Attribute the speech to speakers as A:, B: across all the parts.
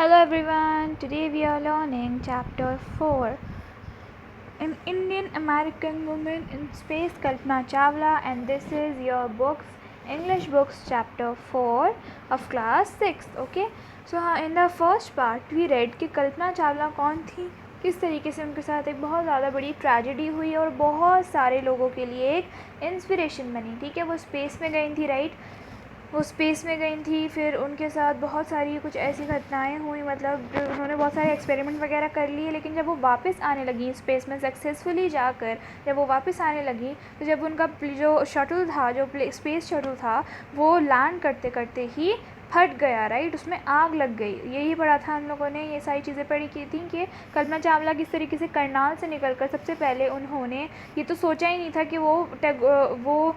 A: Hello everyone, today we are learning chapter 4. An Indian American woman in space, Kalpana Chawla, and this is your books, English books chapter 4 of class 6. Okay, so in the first part we read कि कल्पना चावला कौन थी, किस तरीके से उनके साथ एक बहुत ज़्यादा बड़ी ट्रेजेडी हुई और बहुत सारे लोगों के लिए एक इंस्पिरेशन बनी. ठीक है, वो स्पेस में गई थी, राइट. वो स्पेस में गई थी, फिर उनके साथ बहुत सारी कुछ ऐसी घटनाएं हुई, मतलब उन्होंने बहुत सारे एक्सपेरिमेंट वगैरह कर लिए. लेकिन जब वो वापस आने लगी स्पेस में सक्सेसफुली जाकर, जब वो वापस आने लगी तो जब उनका जो शटल था, जो स्पेस शटल था, वो लैंड करते करते ही फट गया, राइट. उसमें आग लग गई. यही पढ़ा था हम लोगों ने, ये सारी चीज़ें पढ़ी की थी कि कल्पना चावला किस तरीके से करनाल से निकलकर सबसे पहले उन्होंने ये तो सोचा ही नहीं था कि वो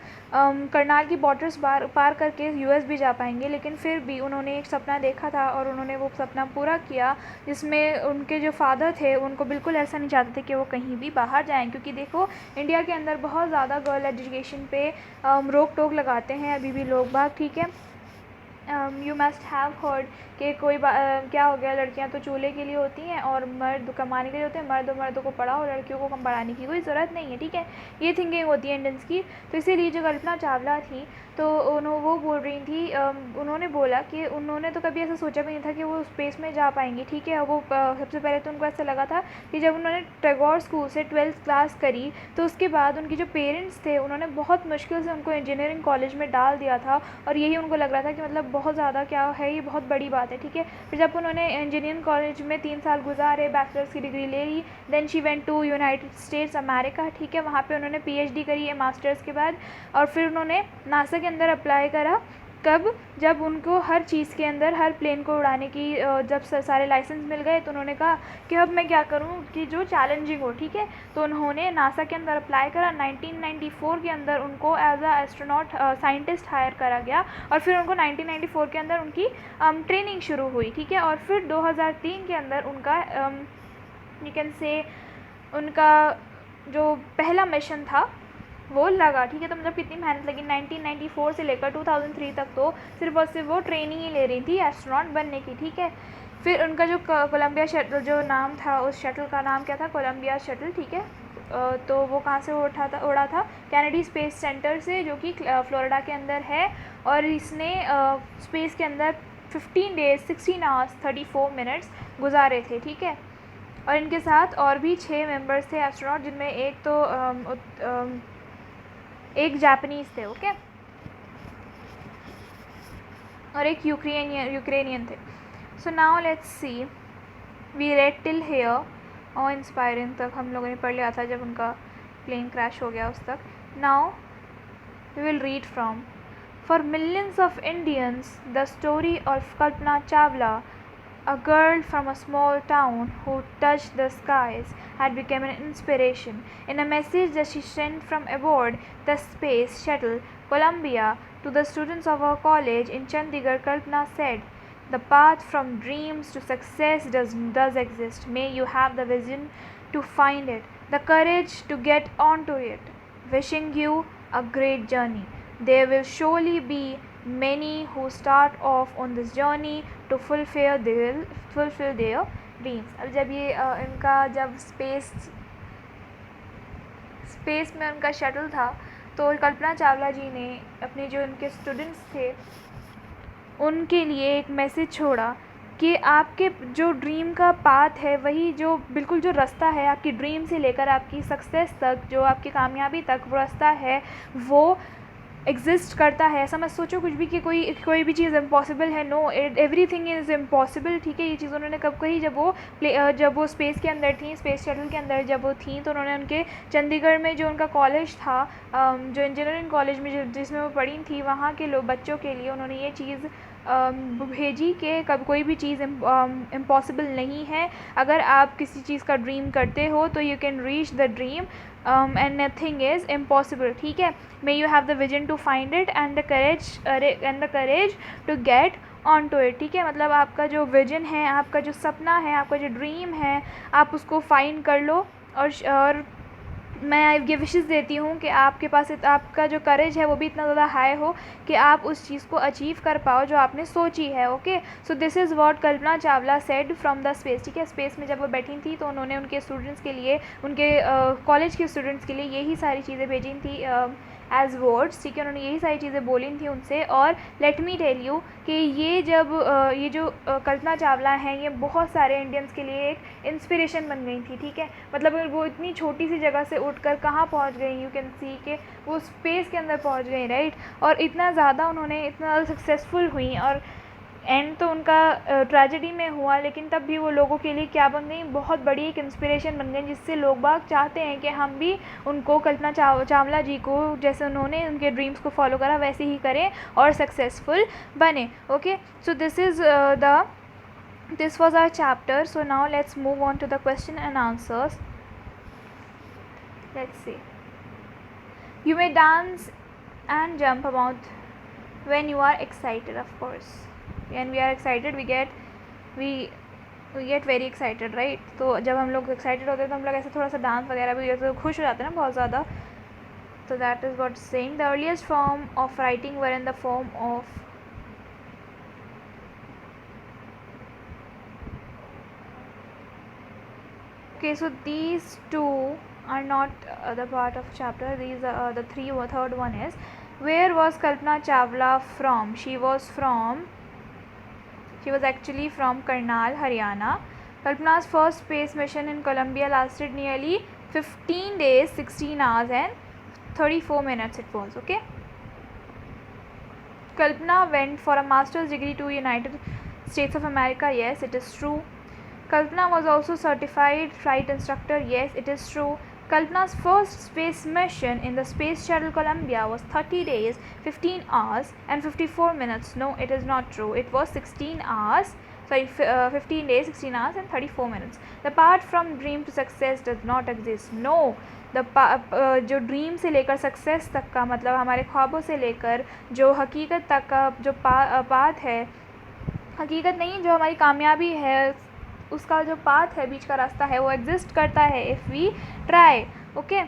A: करनाल की बॉर्डर्स पार करके यूएस भी जा पाएंगे. लेकिन फिर भी उन्होंने एक सपना देखा था और उन्होंने वो सपना पूरा किया, जिसमें उनके जो फादर थे उनको बिल्कुल ऐसा नहीं चाहते थे कि वो कहीं भी बाहर जाएं. क्योंकि देखो, इंडिया के अंदर बहुत ज़्यादा गर्ल एजुकेशन पे रोक टोक लगाते हैं अभी भी लोग बाग. ठीक है, यू मस्ट हैव हर्ड कि क्या हो गया, लड़कियां तो चूल्हे के लिए होती हैं और मर्द कमाने के लिए होते हैं. मर्दों को पढ़ाओ, लड़कियों को कम पढ़ाने की कोई ज़रूरत नहीं है. ठीक है, ये थिंकिंग होती है इंडियंस की. तो इसीलिए जो कल्पना चावला थी तो वो बोल रही थी, उन्होंने बोला कि उन्होंने तो कभी ऐसा सोचा भी नहीं था कि वो स्पेस में जा पाएंगी. ठीक है, वो सबसे पहले तो उनको ऐसा लगा था कि जब उन्होंने टैगोर स्कूल से 12th क्लास करी तो उसके बाद उनके जो पेरेंट्स थे उन्होंने बहुत मुश्किल से उनको इंजीनियरिंग कॉलेज में डाल दिया था. और यही उनको लग रहा था कि मतलब बहुत ज़्यादा क्या है, ये बहुत बड़ी बात है. ठीक है, फिर जब उन्होंने इंजीनियरिंग कॉलेज में 3 साल गुजारे, बैचलर्स की डिग्री ले ली, then she went to United States America. ठीक है, वहाँ पे उन्होंने पीएचडी करी है मास्टर्स के बाद. और फिर उन्होंने नासा के अंदर अप्लाई करा. कब? जब उनको हर चीज़ के अंदर, हर प्लेन को उड़ाने की जब सारे लाइसेंस मिल गए तो उन्होंने कहा कि अब मैं क्या करूं कि जो चैलेंजिंग हो. ठीक है, तो उन्होंने नासा के अंदर अप्लाई करा. 1994 के अंदर उनको as a astronaut scientist hire करा गया. और फिर उनको 1994 के अंदर उनकी ट्रेनिंग शुरू हुई. ठीक है, और फिर 2003 के अंदर उनका यू कैन से उनका जो पहला मिशन था वो लगा. ठीक है, तो मतलब कितनी मेहनत लगी. 1994 से लेकर 2003 तक तो सिर्फ और सिर्फ वो ट्रेनिंग ही ले रही थी एस्ट्रोनॉट बनने की. ठीक है, फिर उनका जो कोलंबिया शटल जो नाम था, उस शटल का नाम क्या था? Columbia shuttle. ठीक है, तो वो कहाँ से उड़ा था? कैनेडी स्पेस सेंटर से, जो कि फ्लोरिडा के अंदर है. और इसने स्पेस के अंदर 15 डेज 16 आवर्स 34 मिनट्स गुजारे थे. ठीक है, और इनके साथ और भी 6 मेंबर्स थे एस्ट्रोनॉट, जिनमें एक तो एक जापानीज़ थे. ओके, और एक यूक्रेनियन थे. So now let's see, we read till here और इंस्पायरिंग तक हम लोगों ने पढ़ लिया था जब उनका प्लेन क्रैश हो गया उस तक. Now we will read from. For millions of Indians the story of Kalpana Chawla, a girl from a small town who touched the skies, had become an inspiration. In a message that she sent from aboard the space shuttle Columbia to the students of her college in Chandigarh, Kalpana said, "The path from dreams to success does exist. May you have the vision to find it, the courage to get onto it. Wishing you a great journey. There will surely be many who start off on this journey to fulfill their dreams." अब जब ये इनका जब space में उनका shuttle था तो कल्पना चावला जी ने अपने जो उनके स्टूडेंट्स थे उनके लिए एक मैसेज छोड़ा कि आपके जो ड्रीम का पाथ है, वही जो बिल्कुल जो रास्ता है आपकी ड्रीम से लेकर आपकी सक्सेस तक, जो आपकी कामयाबी तक वो रास्ता है, वो एग्जिस्ट करता है. ऐसा मत सोचो कुछ भी कि कोई भी चीज़ इम्पॉसिबल है. No, everything is impossible. ठीक है, ये चीज़ उन्होंने कब कही? जब वो स्पेस के अंदर थी, स्पेस शटल के अंदर जब वो थी, तो उन्होंने उनके चंडीगढ़ में जो उनका कॉलेज था, जो इंजीनियरिंग कॉलेज में जिसमें वो पढ़ी थी, वहाँ के बच्चों के लिए उन्होंने ये चीज़ भेजी कि कब कोई भी चीज़ इम्पॉसिबल नहीं है. अगर आप किसी चीज़ का ड्रीम करते हो तो you can reach the dream and nothing is impossible. ठीक है, may you have the vision to find it and the courage to get onto it. ठीक है, मतलब आपका जो विजन है, आपका जो सपना है, आपका जो ड्रीम है, आप उसको फाइंड कर लो और मैं ये विशेस देती हूँ कि आपके पास आपका जो करेज है वो भी इतना ज़्यादा हाई हो कि आप उस चीज़ को अचीव कर पाओ जो आपने सोची है। Okay, so this is what Kalpana Chawla said from the space. ठीक है, स्पेस में जब वो बैठी थी तो उन्होंने उनके स्टूडेंट्स के लिए, उनके कॉलेज के स्टूडेंट्स के लिए यही सारी चीज़ें भेजी थी एज वर्ड्स। ठीक है, उन्होंने यही सारी चीज़ें बोली थी उनसे। और लेट मी टेल यू कि ये जब ये जो कल्पना चावला हैं ये बहुत सारे इंडियंस के लिए एक इंस्पिरेशन बन गई थी। ठीक है, मतलब वो इतनी छोटी सी जगह से उठकर कहाँ पहुँच गई, यू कैन सी के वो स्पेस के अंदर पहुँच गई, राइट। और इतना ज़्यादा उन्होंने इतना सक्सेसफुल हुई, और एंड तो उनका ट्रेजेडी में हुआ, लेकिन तब भी वो लोगों के लिए क्या बन गई, बहुत बड़ी एक इंस्पिरेशन बन गई, जिससे लोग बाग चाहते हैं कि हम भी उनको, कल्पना चावला जी को, जैसे उन्होंने उनके ड्रीम्स को फॉलो करा वैसे ही करें और सक्सेसफुल बने। Okay, so this was our chapter. So now let's move on to the question and answers. Let's see. You may dance and jump about when you are excited, of course. When we are excited we get very excited, right? तो जब हम लोग excited होते हैं तो हम लोग ऐसे थोड़ा सा डांस वगैरह भी तो खुश हो जाते हैं ना बहुत ज़्यादा. So that is what saying. The earliest form of writing were in the form of okay, so these two are not the part of chapter. These are the third one is, where was Kalpana Chawla from? She was actually from Karnal, Haryana. Kalpana's first space mission in Columbia lasted nearly 15 days, 16 hours and 34 minutes it was. Okay, Kalpana went for a master's degree to United States of America. Yes, it is true. Kalpana was also certified flight instructor. Yes, it is true. Kalpana's first space mission in the Space Shuttle Columbia was 30 days, 15 hours and 54 minutes. No, it is not true. It was 15 days, 16 hours and 34 minutes. The path from dream to success does not exist. No, जो dream से लेकर success तक का, मतलब हमारे ख्वाबों से लेकर जो हकीकत तक का जो पाथ है, हकीकत नहीं, जो हमारी कामयाबी है उसका जो पाथ है, बीच का रास्ता है, वो एग्जिस्ट करता है if we try. Okay,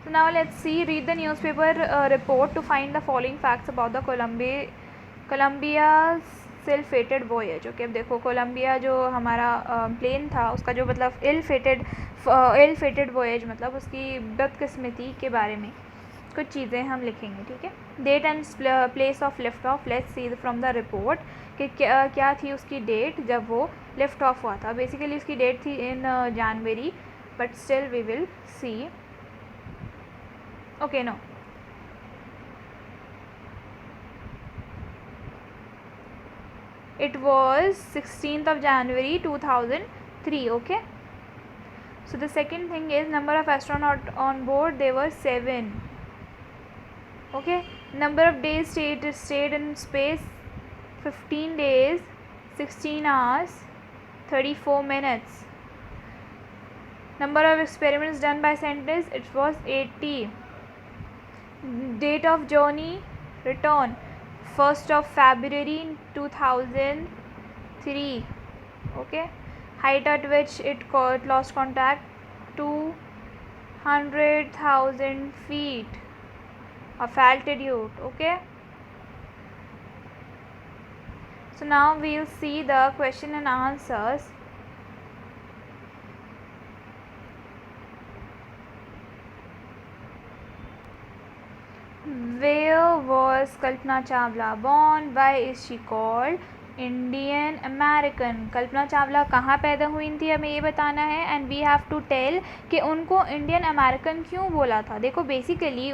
A: so now let's see. Read the newspaper report to find the following facts about the Columbia's ill-fated voyage. Okay, अब देखो कोलंबिया जो हमारा प्लेन था उसका जो मतलब ill-fated voyage मतलब उसकी बदकिस्मती के बारे में कुछ चीज़ें हम लिखेंगे. ठीक है, date and place of lift off. Let's see from the report कि क्या थी उसकी डेट जब वो लिफ्ट ऑफ हुआ था. बेसिकली उसकी डेट थी in January, but still we will see. Okay, no, it was 16th of January 2003. Okay, so the second thing is number of astronauts on board, they were 7. Okay, number of days stayed in space 15 days, 16 hours, 34 minutes. Number of experiments done by scientists, it was 80. Date of journey return 1st of February 2003. Okay, height at which it lost contact 200,000 feet of altitude. Okay, so now we will see the question and answers. Where was Kalpana Chawla born? Why is she called Indian American? Kalpana Chawla कहाँ पैदा हुई थी हमें ये बताना है. And we have to tell कि उनको इंडियन अमेरिकन क्यों बोला था. देखो बेसिकली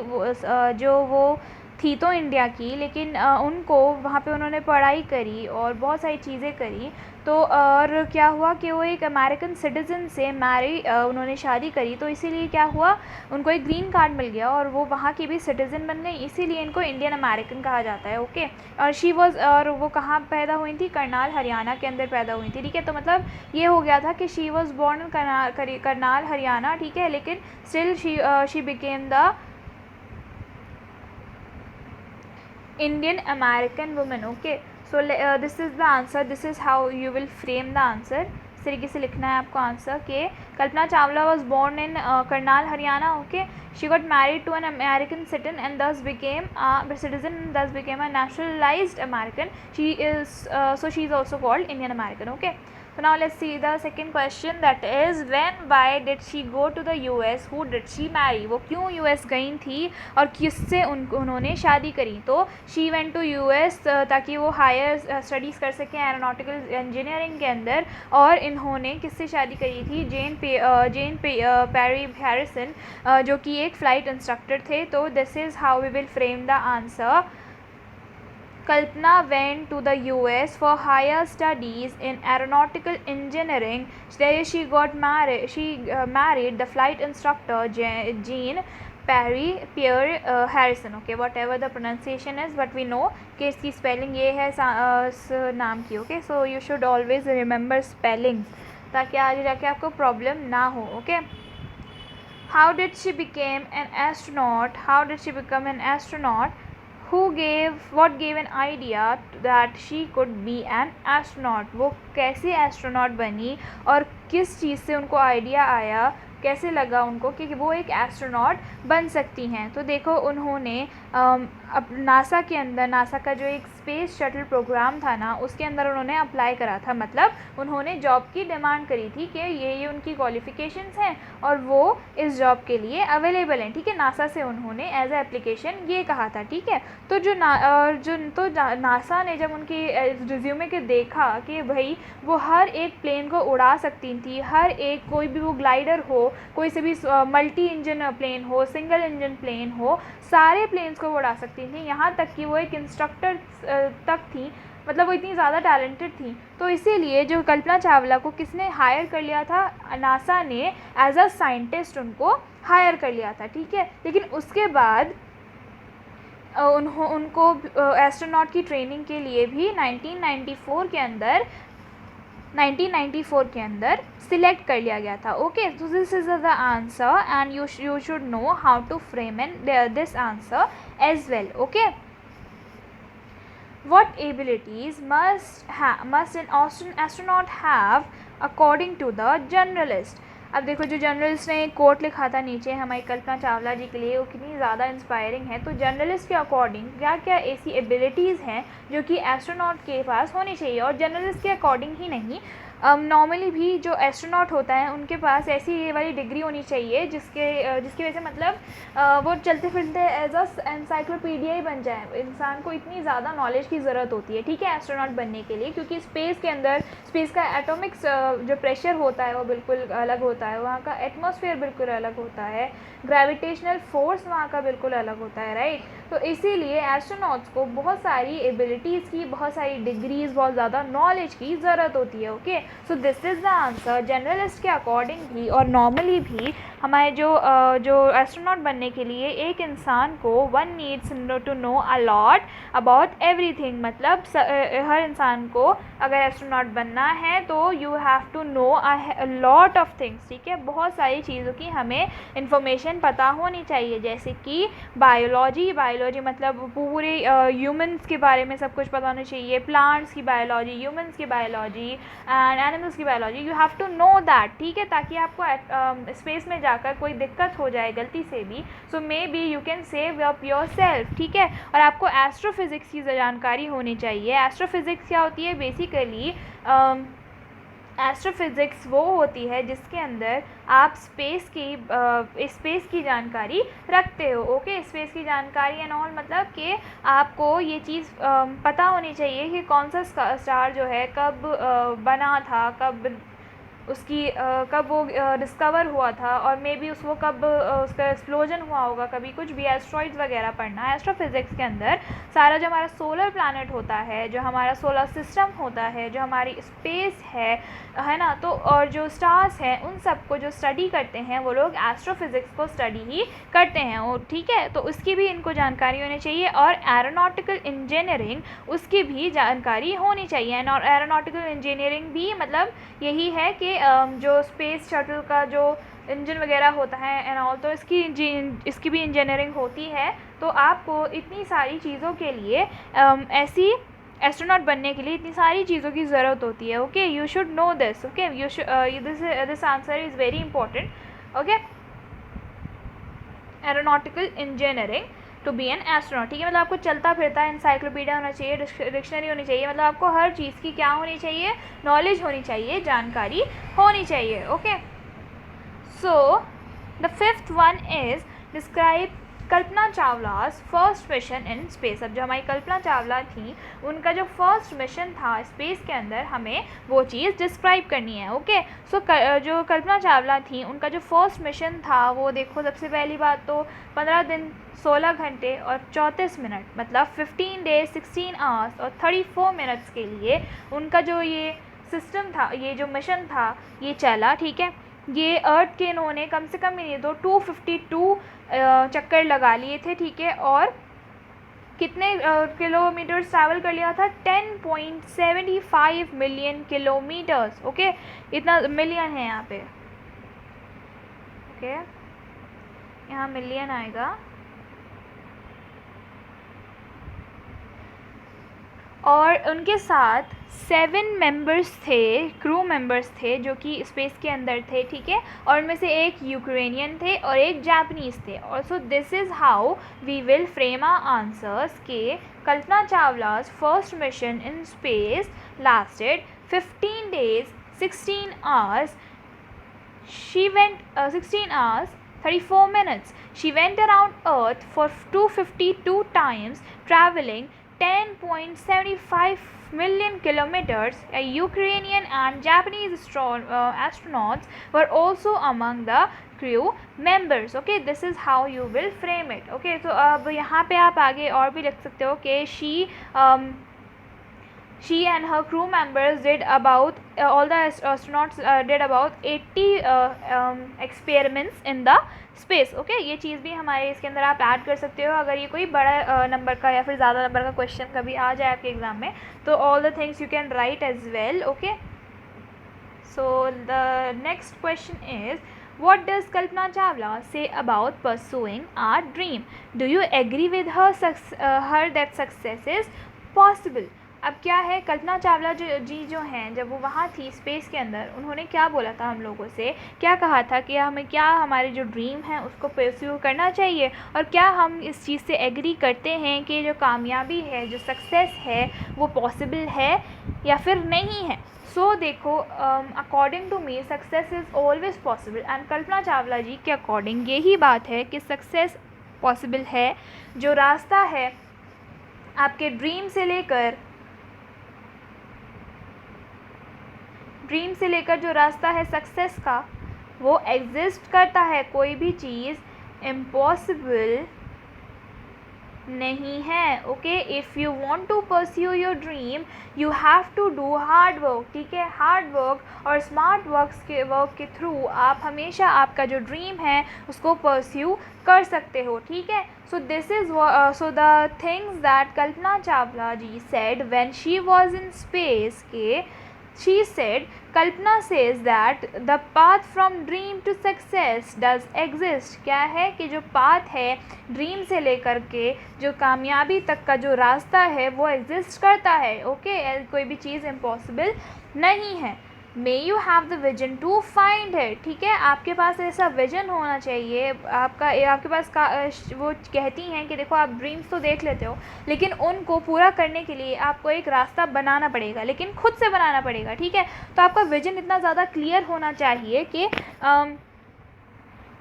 A: जो वो थी तो इंडिया की, लेकिन उनको वहाँ पे उन्होंने पढ़ाई करी और बहुत सारी चीज़ें करी, तो और क्या हुआ कि वो एक अमेरिकन सिटीज़न से उन्होंने शादी करी, तो इसीलिए क्या हुआ, उनको एक ग्रीन कार्ड मिल गया और वो वहाँ की भी सिटीज़न बन गई, इसीलिए इनको इंडियन अमेरिकन कहा जाता है. ओके, और वो कहाँ पैदा हुई थी, करनाल हरियाणा के अंदर पैदा हुई थी. ठीक है, तो मतलब ये हो गया था कि she was born in Karnal Haryana. ठीक है, लेकिन still she became the Indian American woman. Okay, so this is the answer. This is how you will frame the answer. इस तरीके से लिखना है आपको आंसर के Kalpana Chawla was born in Karnal, Haryana. Okay, she got married to an American citizen and thus became a naturalized American. She is she is also called Indian American. Okay. So now let's see the second question, that is why did she go to the US, who did she marry, वो क्यों US गई थी और किससे उन्होंने शादी करी. तो she went to US ताकि वो हायर स्टडीज़ कर सकें एरोनॉटिकल इंजीनियरिंग के अंदर. और इन्होंने किससे शादी करी थी, जेन पेरी हैरिसन, जो कि एक फ़्लाइट इंस्ट्रक्टर थे. तो this is how we will frame the answer. Kalpana went to the US for higher studies in aeronautical engineering. There she got married. She married the flight instructor Jean Pierre Harrison. Okay, whatever the pronunciation is, but we know कि इसकी spelling ये है नाम की. Okay, so you should always remember spellings ताकि आगे जाके आपको problem ना हो. Okay. How did she become an astronaut? What gave an idea that she could be an astronaut? वो कैसे एस्ट्रोनॉट बनी और किस चीज़ से उनको आइडिया आया, कैसे लगा उनको कि वो एक एस्ट्रोनॉट बन सकती हैं. तो देखो उन्होंने अब नासा के अंदर, नासा का जो एक स्पेस शटल प्रोग्राम था ना, उसके अंदर उन्होंने अप्लाई करा था. मतलब उन्होंने जॉब की डिमांड करी थी कि ये उनकी क्वालिफ़िकेशंस हैं और वो इस जॉब के लिए अवेलेबल हैं. ठीक है, नासा से उन्होंने एज ए एप्लीकेशन ये कहा था. ठीक है, तो नासा ने जब उनकी रिज्यूमे के देखा कि भाई वो हर एक प्लेन को उड़ा सकती थी, हर एक, कोई भी वो ग्लाइडर हो, कोई से भी मल्टी इंजन प्लेन हो, सिंगल इंजन प्लेन हो, सारे प्लेन्स को वो उड़ा सकती थी. यहाँ तक कि वो एक इंस्ट्रक्टर तक थी. मतलब वो इतनी ज़्यादा टैलेंटेड थी. तो इसीलिए जो कल्पना चावला को किसने हायर कर लिया था, नासा ने एज अ साइंटिस्ट उनको हायर कर लिया था. ठीक है, लेकिन उसके बाद उनको एस्ट्रोनॉट की ट्रेनिंग के लिए भी 1994 के अंदर सिलेक्ट कर लिया गया था. Okay, so this is the answer and you should know how to frame this answer as well. Okay, what abilities must an astronaut have according to the generalist? अब देखो, जो जर्नलिस्ट ने एक कोट लिखा था नीचे हमारी कल्पना चावला जी के लिए, वो कितनी ज़्यादा इंस्पायरिंग है. तो जर्नलिस्ट के अकॉर्डिंग क्या क्या ऐसी एबिलिटीज़ हैं जो कि एस्ट्रोनॉट के पास होनी चाहिए. और जर्नलिस्ट के अकॉर्डिंग ही नहीं, नॉर्मली भी जो एस्ट्रोनॉट होता है उनके पास ऐसी ये वाली डिग्री होनी चाहिए जिसकी वजह से मतलब वो चलते फिरते एज अ एनसाइक्लोपीडिया ही बन जाए. इंसान को इतनी ज़्यादा नॉलेज की ज़रूरत होती है, ठीक है, एस्ट्रोनॉट बनने के लिए, क्योंकि स्पेस के अंदर स्पेस का एटॉमिक्स जो प्रेशर होता है वो बिल्कुल अलग होता है, वहाँ का एटमॉस्फेयर बिल्कुल अलग होता है, ग्रेविटेशनल फोर्स वहाँ का बिल्कुल अलग होता है, राइट. तो इसीलिए एस्ट्रोनॉट्स को बहुत सारी एबिलिटीज़ की, बहुत सारी डिग्रीज़, बहुत ज़्यादा नॉलेज की ज़रूरत होती है. Okay, so this is the answer. Generalist के अकॉर्डिंग भी और नॉर्मली भी हमारे जो एस्ट्रोनॉट बनने के लिए एक इंसान को one needs to know a lot about everything. मतलब हर इंसान को अगर एस्ट्रोनॉट बनना है तो you have to know a lot of things. ठीक है, बहुत सारी चीज़ों की हमें इंफॉर्मेशन पता होनी चाहिए, जैसे कि बायोलॉजी मतलब पूरे ह्यूमंस के बारे में सब कुछ पता होना चाहिए, प्लांट्स की बायोलॉजी, ह्यूमंस की बायोलॉजी एंड एनिमल्स की biology. You have to know that. ठीक है, ताकि आपको स्पेस में जाकर कोई दिक्कत हो जाए गलती से भी, so maybe you can save up yourself. ठीक है, और आपको एस्ट्रोफिज़िक्स की जानकारी होनी चाहिए. एस्ट्रोफिज़िक्स क्या होती है? बेसिकली एस्ट्रोफिज़िक्स वो होती है जिसके अंदर आप स्पेस की जानकारी रखते हो. ओके, स्पेस की जानकारी एंड ऑल, मतलब कि आपको ये चीज़ पता होनी चाहिए कि कौन सा स्टार जो है कब बना था, कब वो डिस्कवर हुआ था, और मे बी वो कब उसका एक्सप्लोजन हुआ होगा, कभी कुछ भी एस्ट्रॉइड्स वगैरह पढ़ना. एस्ट्रोफिज़िक्स के अंदर सारा जो हमारा सोलर प्लैनेट होता है, जो हमारा सोलर सिस्टम होता है, जो हमारी स्पेस है ना, तो और जो स्टार्स हैं उन सब को जो स्टडी करते हैं वो लोग एस्ट्रोफिज़िक्स को स्टडी ही करते हैं. और ठीक है, तो उसकी भी इनको जानकारी होनी चाहिए. और एरोनॉटिकल इंजीनियरिंग उसकी भी जानकारी होनी चाहिए. और एरोनॉटिकल इंजीनियरिंग भी मतलब यही है कि जो स्पेस शटल का जो इंजन वगैरह होता है एंड ऑल, तो इसकी भी इंजीनियरिंग होती है. तो आपको इतनी सारी चीज़ों के लिए ऐसी एस्ट्रोनॉट बनने के लिए इतनी सारी चीज़ों की ज़रूरत होती है. Okay, you should know this. Okay, you should this answer is very important. Okay, aeronautical engineering to be an astronaut. ठीक है, मतलब आपको चलता फिरता इंसाइक्लोपीडिया होना चाहिए, डिक्शनरी होनी चाहिए, मतलब आपको हर चीज़ की क्या होनी चाहिए, नॉलेज होनी चाहिए, जानकारी होनी चाहिए. Okay, so the fifth one is describe Kalpana Chawla's first mission in space. अब जो हमारी कल्पना चावला थी, उनका जो फर्स्ट मिशन था स्पेस के अंदर, हमें वो चीज़ डिस्क्राइब करनी है. ओके, सो जो कल्पना चावला थी, उनका जो फर्स्ट मिशन था वो देखो, सबसे पहली बात तो 15 दिन 16 घंटे और 34 मिनट, मतलब 15 डेज 16 आवर्स और 34 मिनट्स के लिए उनका जो ये सिस्टम था, ये जो मिशन था, ये चला. ठीक है, ये अर्थ के इन्होंने कम से कम नहीं तो 252 चक्कर लगा लिए थे. ठीक है, और कितने किलोमीटर्स ट्रैवल कर लिया था, 10.75 मिलियन किलोमीटर्स. ओके, इतना मिलियन है यहाँ पे. ओके, यहाँ मिलियन आएगा. और उनके साथ 7 मेंबर्स थे, क्रू मेंबर्स थे जो कि स्पेस के अंदर थे. ठीक है, और उनमें से एक यूक्रेनियन थे और एक जापानीज़ थे. और so this is how we will frame our answers के Kalpana Chawla's first mission in space lasted 15 days 16 hours. She went 16 hours 34 minutes. She went around Earth for 252 times, traveling 10.75 million kilometers. Ukrainian and Japanese astronauts were also among the crew members. Okay, this is how you will frame it. Okay, so अब यहाँ पे आप आगे और भी लिख सकते हो कि she and her crew members did about all the astronauts did about 80 experiments in the space. Okay, ये चीज़ भी हमारे इसके अंदर आप ऐड कर सकते हो अगर ये कोई बड़ा नंबर का या फिर ज़्यादा नंबर का क्वेश्चन कभी आ जाए आपके एग्ज़ाम में, तो all the things you can write as well. Okay, so the next question is, what does Kalpana Chawla say about pursuing our dream? Do you agree with her that success is possible? अब क्या है, कल्पना चावला जो हैं, जब वो वहाँ थी space के अंदर, उन्होंने क्या बोला था हम लोगों से, क्या कहा था कि हमें क्या हमारे जो ड्रीम है उसको परस्यू करना चाहिए, और क्या हम इस चीज़ से एग्री करते हैं कि जो कामयाबी है, जो सक्सेस है, वो पॉसिबल है या फिर नहीं है. सो देखो, according to me success is always possible. And Kalpana Chawla ji के अकॉर्डिंग यही बात है कि सक्सेस पॉसिबल है. जो रास्ता है आपके ड्रीम से लेकर जो रास्ता है सक्सेस का, वो एग्जिस्ट करता है. कोई भी चीज़ इम्पॉसिबल नहीं है. Okay, if you want to pursue your dream you have to do hard work. ठीक है, हार्ड वर्क और स्मार्ट वर्क के थ्रू आप हमेशा आपका जो ड्रीम है उसको परस्यू कर सकते हो. ठीक है, so this is so the things that Kalpana Chawla ji said when she was in space के. She said, Kalpana says that the path from dream to success does exist. क्या है कि जो पाथ है ड्रीम से लेकर के जो कामयाबी तक का जो रास्ता है वो एग्जिस्ट करता है. ओके, कोई भी चीज़ इम्पॉसिबल नहीं है. May you have the vision to find है. ठीक है, आपके पास ऐसा विजन होना चाहिए. आपके पास वो कहती हैं कि देखो, आप ड्रीम्स तो देख लेते हो, लेकिन उनको पूरा करने के लिए आपको एक रास्ता बनाना पड़ेगा, लेकिन खुद से बनाना पड़ेगा. ठीक है, तो आपका विजन इतना ज़्यादा क्लियर होना चाहिए कि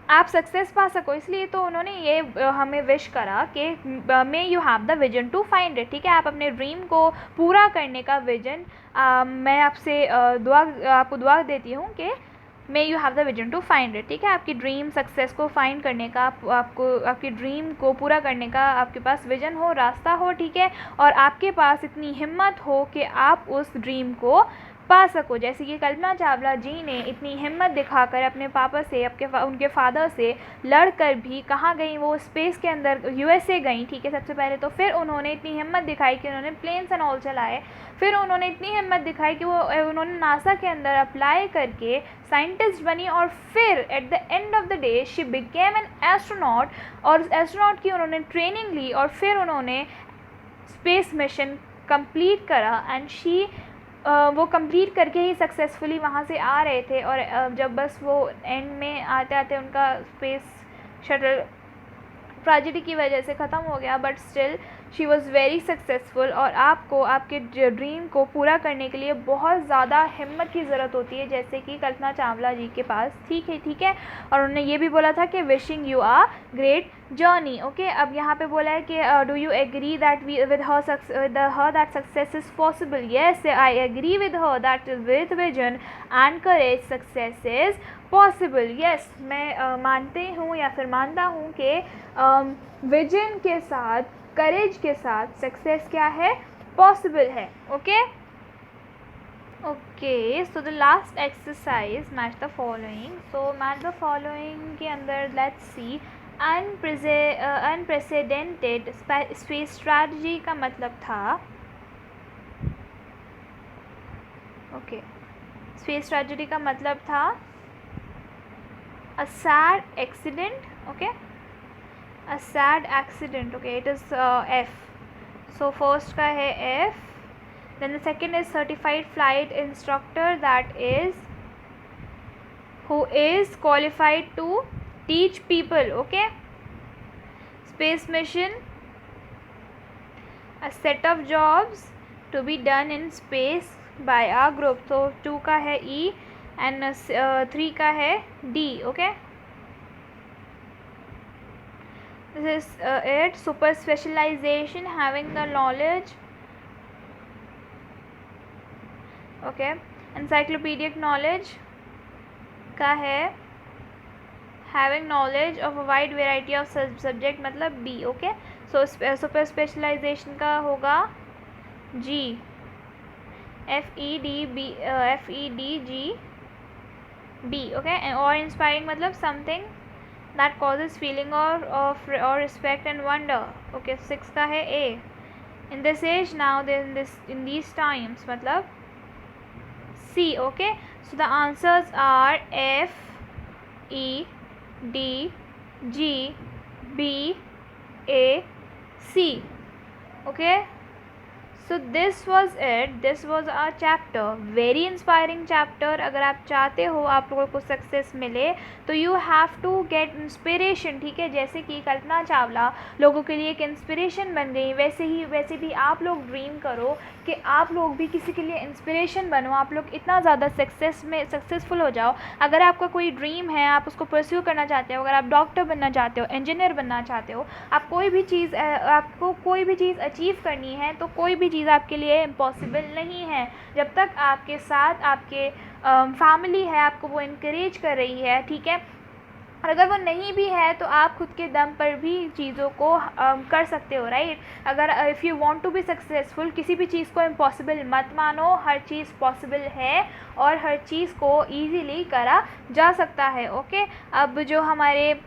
A: आप सक्सेस पा सको. इसलिए तो उन्होंने ये हमें विश करा कि may you have the vision to find it. ठीक है, आप अपने ड्रीम को पूरा करने का विजन, मैं आपसे आपको दुआ देती हूँ कि may you have the vision to find it. ठीक है, आपकी ड्रीम सक्सेस को फाइंड करने का, आपको आपकी ड्रीम को पूरा करने का आपके पास विजन हो, रास्ता हो. ठीक है, और आपके पास इतनी हिम्मत हो कि आप उस ड्रीम को पा सको. जैसे कि कल्पना चावला जी ने इतनी हिम्मत दिखाकर अपने पापा से, उनके फादर से लड़कर भी कहाँ गई, वो स्पेस के अंदर USA गई. ठीक है, सबसे पहले तो फिर उन्होंने इतनी हिम्मत दिखाई कि उन्होंने प्लेन्स एंड ऑल चलाए. फिर उन्होंने इतनी हिम्मत दिखाई कि उन्होंने नासा के अंदर अप्लाई करके साइंटिस्ट बनी, और फिर at the end of the day she became an astronaut. और एस्ट्रोनॉट की उन्होंने ट्रेनिंग ली और फिर उन्होंने स्पेस मिशन कंप्लीट करा एंड शी वो कंप्लीट करके ही सक्सेसफुली वहाँ से आ रहे थे, और जब बस वो एंड में आते आते उनका स्पेस शटल ट्रेजेडी की वजह से ख़त्म हो गया, but still she was very successful. और आपको आपके ड्रीम को पूरा करने के लिए बहुत ज़्यादा हिम्मत की ज़रूरत होती है, जैसे कि कल्पना चावला जी के पास ठीक है। और उन्होंने ये भी बोला था कि wishing you a great journey. Okay, अब यहाँ पे बोला है कि do you agree that with her that success is possible. Yes, I agree with her that with vision and courage success is possible. Yes, मैं मानती हूँ या फिर मानता हूँ कि विजन के साथ, करेज के साथ सक्सेस क्या है, पॉसिबल है। Okay, so the last exercise, match the following. So match the following के अंदर let's see, unprecedented space strategy का मतलब था, ओके, स्पेस स्ट्रैटेजी का मतलब था a sad accident, okay, a sad accident, okay, it is F. So first का है F, then the second is certified flight instructor, that is who is qualified to teach people, okay. Space mission, a set of jobs to be done in space by a group. So 2 का है E and 3 का है D, okay. This is it. Super specialization, having the knowledge, okay. Encyclopedic knowledge का है having knowledge of a wide variety of subject, मतलब B, okay. So super specialization का होगा G, FEDG B, okay. और inspiring मतलब something that causes feeling or respect and wonder, okay. 6 का है A, in this age now, in these times मतलब C, okay. So the answers are F, E, D, G, B, A, C, okay. So this was it, this was our chapter, very inspiring chapter. अगर आप चाहते हो आप लोगों को success मिले तो you have to get inspiration, ठीक है। जैसे कि कल्पना चावला लोगों के लिए एक इंस्पिरेशन बन गई, वैसे भी आप लोग ड्रीम करो कि आप लोग भी किसी के लिए इंस्पिरेशन बनो, आप लोग इतना ज़्यादा सक्सेसफुल हो जाओ। अगर आपका कोई ड्रीम है, आप उसको परस्यू करना चाहते हो, अगर आप डॉक्टर बनना चाहते हो, इंजीनियर बनना चाहते हो, आपको कोई भी चीज़ अचीव करनी है, तो कोई भी चीज़ आपके लिए इम्पॉसिबल नहीं है, जब तक आपके साथ आपके फैमिली है, आपको वो इनकरेज कर रही है, ठीक है। और अगर वो नहीं भी है तो आप खुद के दम पर भी चीज़ों को कर सकते हो, राइट। अगर if you want to be successful, किसी भी चीज़ को इम्पॉसिबल मत मानो, हर चीज़ पॉसिबल है और हर चीज़ को ईजीली करा जा सकता है, ओके। अब जो हमारे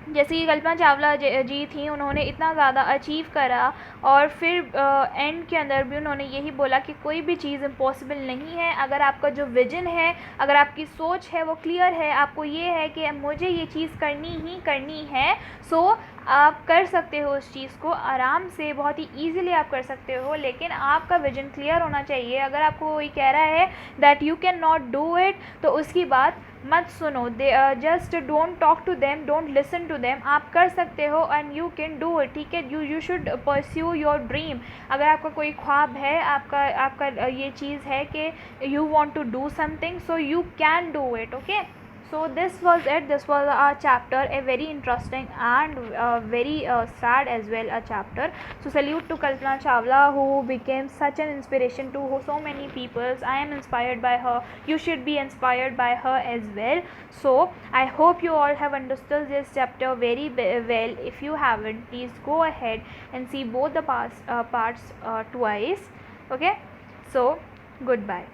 A: जैसे कि कल्पना चावला जी थी, उन्होंने इतना ज़्यादा अचीव करा और फिर एंड के अंदर भी उन्होंने यही बोला कि कोई भी चीज़ इम्पॉसिबल नहीं है। अगर आपका जो विजन है, अगर आपकी सोच है वो क्लियर है, आपको ये है कि मुझे ये चीज़ करनी ही करनी है, सो आप कर सकते हो उस चीज़ को आराम से, बहुत ही ईजीली आप कर सकते हो, लेकिन आपका विजन क्लियर होना चाहिए। अगर आपको कोई कह रहा है that you can not do it, तो उसकी बात मत सुनो, just don't talk to them, don't listen to them. आप कर सकते हो and you can do it, ठीक है। You should pursue your dream. अगर आपका कोई ख्वाब है, आपका ये चीज़ है कि you want to do something, so you can do it, okay. So this was it, this was our chapter, a very interesting and very sad as well a chapter. So salute to Kalpana Chawla, who became such an inspiration to so many people. I am inspired by her, you should be inspired by her as well. So I hope you all have understood this chapter very well. If you haven't, please go ahead and see both the parts twice, okay. So goodbye.